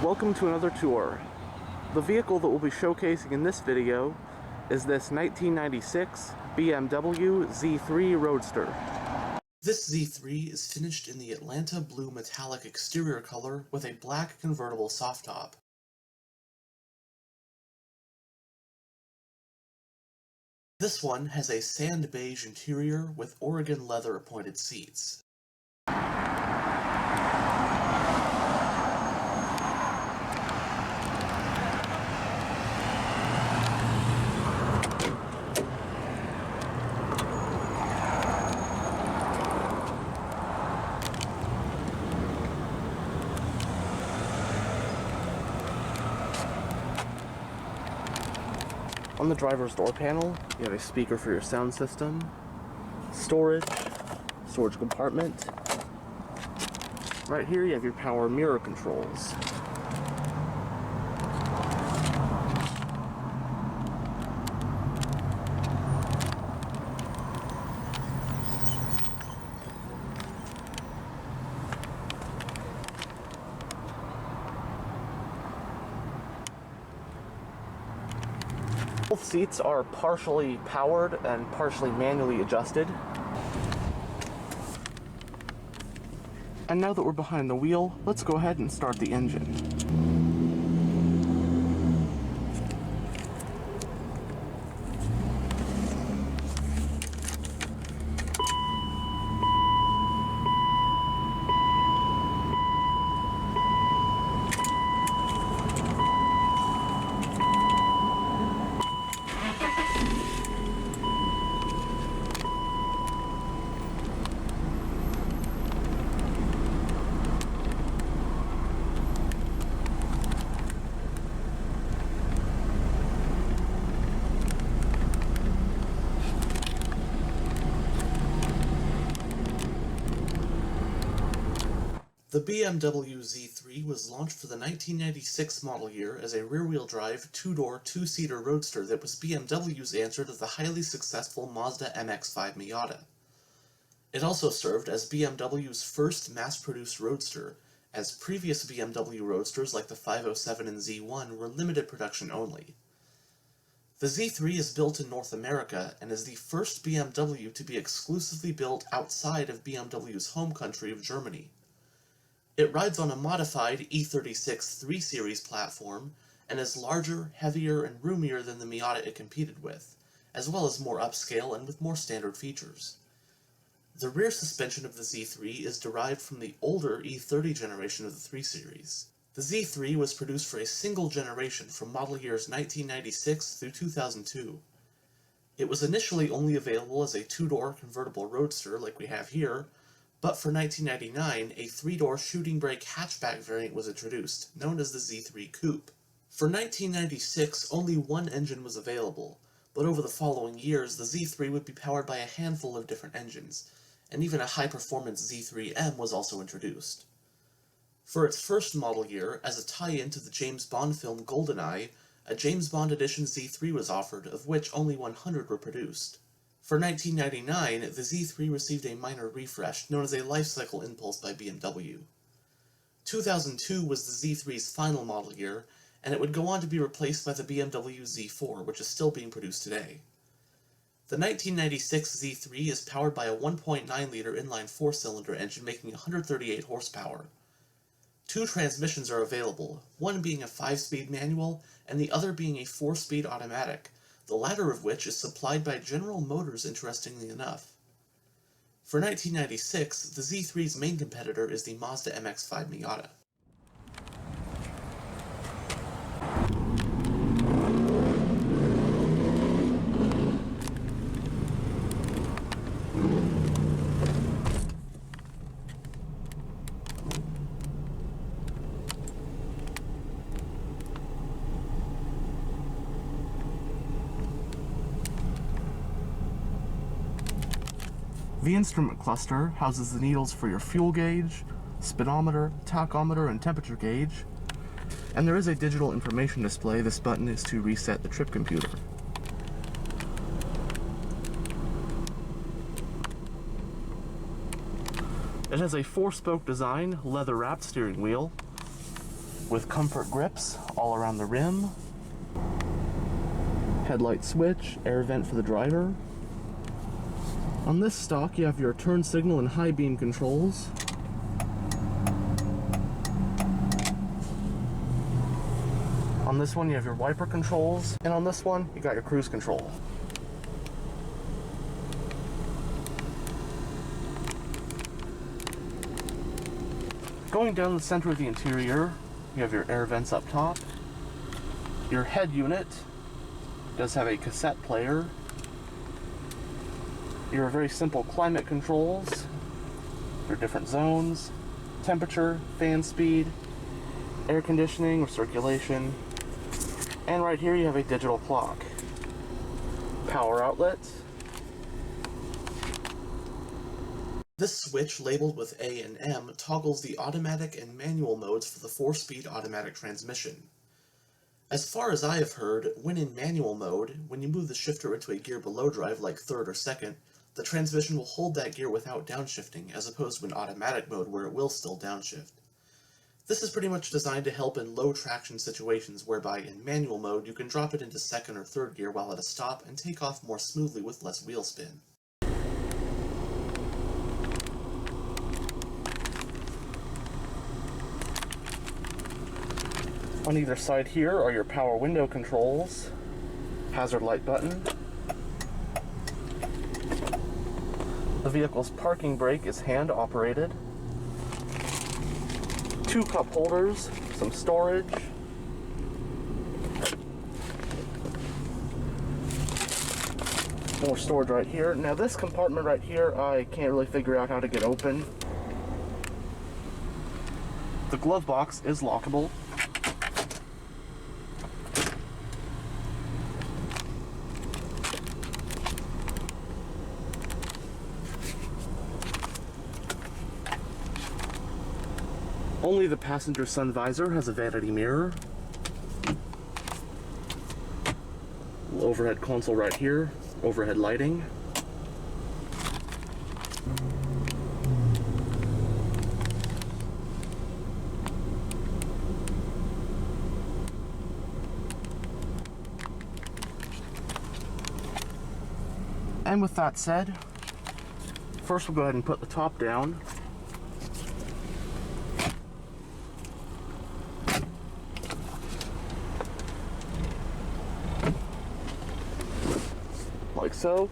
Welcome to another tour. The vehicle that we'll be showcasing in this video is this 1996 BMW Z3 Roadster. This Z3 is finished in the Atlanta blue metallic exterior color with a black convertible soft top. This one has a sand beige interior with Oregon leather appointed seats. On the driver's door panel, you have a speaker for your sound system, storage compartment. Right here you have your power mirror controls. Both seats are partially powered and partially manually adjusted. And now that we're behind the wheel, let's go ahead and start the engine. The BMW Z3 was launched for the 1996 model year as a rear-wheel drive, two-door, two-seater roadster that was BMW's answer to the highly successful Mazda MX-5 Miata. It also served as BMW's first mass-produced roadster, as previous BMW roadsters like the 507 and Z1 were limited production only. The Z3 is built in North America and is the first BMW to be exclusively built outside of BMW's home country of Germany. It rides on a modified E36 3 Series platform and is larger, heavier, and roomier than the Miata it competed with, as well as more upscale and with more standard features. The rear suspension of the Z3 is derived from the older E30 generation of the 3 Series. The Z3 was produced for a single generation from model years 1996 through 2002. It was initially only available as a two-door convertible roadster like we have here, but for 1999, a three-door shooting brake hatchback variant was introduced, known as the Z3 Coupe. For 1996, only one engine was available, but over the following years, the Z3 would be powered by a handful of different engines, and even a high-performance Z3M was also introduced. For its first model year, as a tie-in to the James Bond film GoldenEye, a James Bond Edition Z3 was offered, of which only 100 were produced. For 1999, the Z3 received a minor refresh, known as a lifecycle impulse by BMW. 2002 was the Z3's final model year, and it would go on to be replaced by the BMW Z4, which is still being produced today. The 1996 Z3 is powered by a 1.9-liter inline four-cylinder engine making 138 horsepower. Two transmissions are available, one being a 5-speed manual and the other being a 4-speed automatic, the latter of which is supplied by General Motors, interestingly enough. For 1996, the Z3's main competitor is the Mazda MX-5 Miata. The instrument cluster houses the needles for your fuel gauge, speedometer, tachometer, and temperature gauge, and there is a digital information display. This button is to reset the trip computer. It has a 4-spoke design, leather-wrapped steering wheel, with comfort grips all around the rim. Headlight switch, air vent for the driver. On this stock, you have your turn signal and high beam controls. On this one, you have your wiper controls, and on this one, you got your cruise control. Going down the center of the interior, you have your air vents up top. Your head unit does have a cassette player. Your very simple climate controls, your different zones, temperature, fan speed, air conditioning or circulation, and right here you have a digital clock. Power outlet. This switch, labeled with A and M, toggles the automatic and manual modes for the 4-speed automatic transmission. As far as I have heard, when in manual mode, when you move the shifter into a gear below drive like 3rd or 2nd, the transmission will hold that gear without downshifting, as opposed to an automatic mode where it will still downshift. This is pretty much designed to help in low traction situations whereby in manual mode you can drop it into 2nd or 3rd gear while at a stop and take off more smoothly with less wheel spin. On either side here are your power window controls, hazard light button. The vehicle's parking brake is hand operated. 2 cup holders, some storage. More storage right here. Now this compartment right here, I can't really figure out how to get open. The glove box is lockable. Only the passenger sun visor has a vanity mirror. Overhead console right here, overhead lighting. And with that said, first we'll go ahead and put the top down. Like so.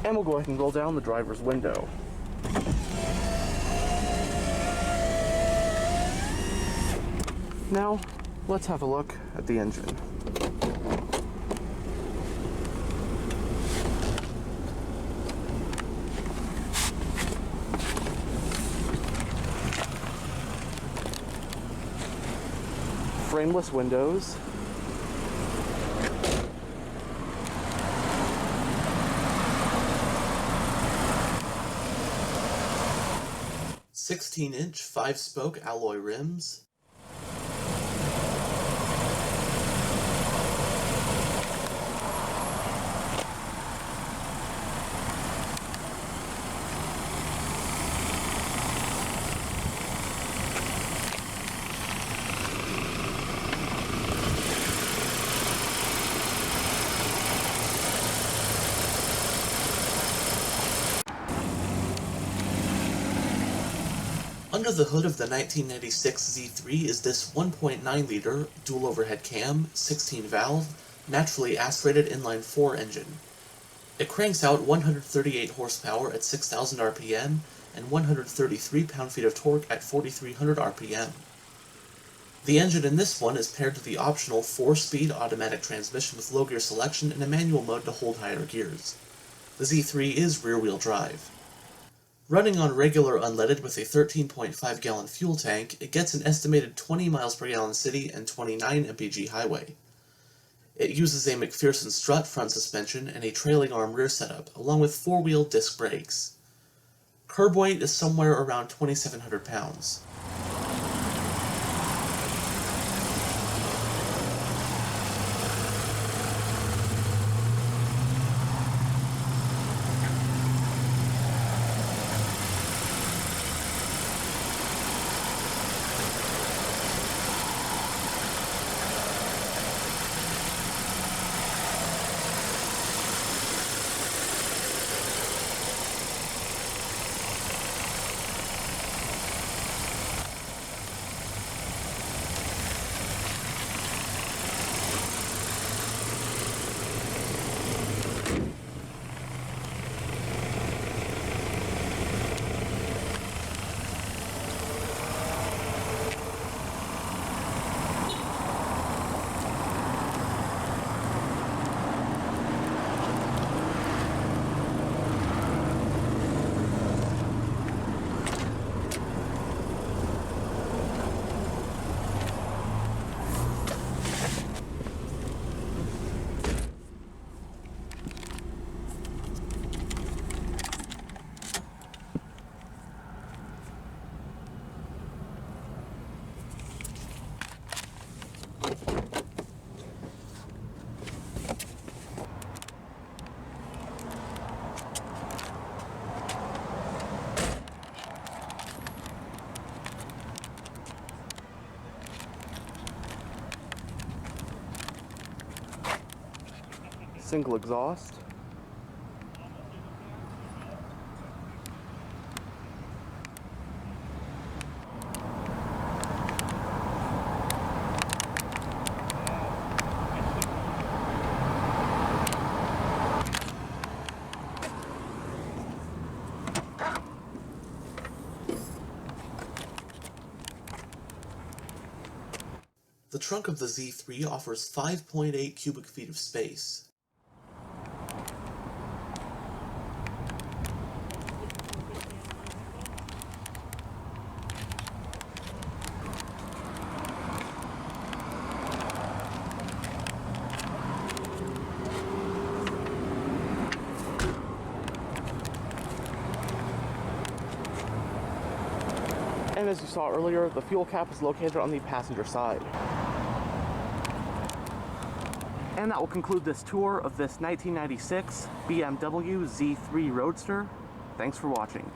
And we'll go ahead and roll down the driver's window. Now, let's have a look at the engine. Frameless windows. "16-inch 5-spoke alloy rims." Under the hood of the 1996 Z3 is this 1.9-liter dual overhead cam, 16-valve, naturally aspirated inline-4 engine. It cranks out 138 horsepower at 6,000 RPM and 133 pound-feet of torque at 4,300 RPM. The engine in this one is paired to the optional 4-speed automatic transmission with low gear selection and a manual mode to hold higher gears. The Z3 is rear-wheel drive. Running on regular unleaded with a 13.5-gallon fuel tank, it gets an estimated 20 miles per gallon city and 29 mpg highway. It uses a McPherson strut front suspension and a trailing arm rear setup, along with 4-wheel disc brakes. Curb weight is somewhere around 2,700 pounds. single exhaust. The trunk of the Z3 offers 5.8 cubic feet of space. And as you saw earlier, the fuel cap is located on the passenger side. And that will conclude this tour of this 1996 BMW Z3 Roadster. Thanks for watching.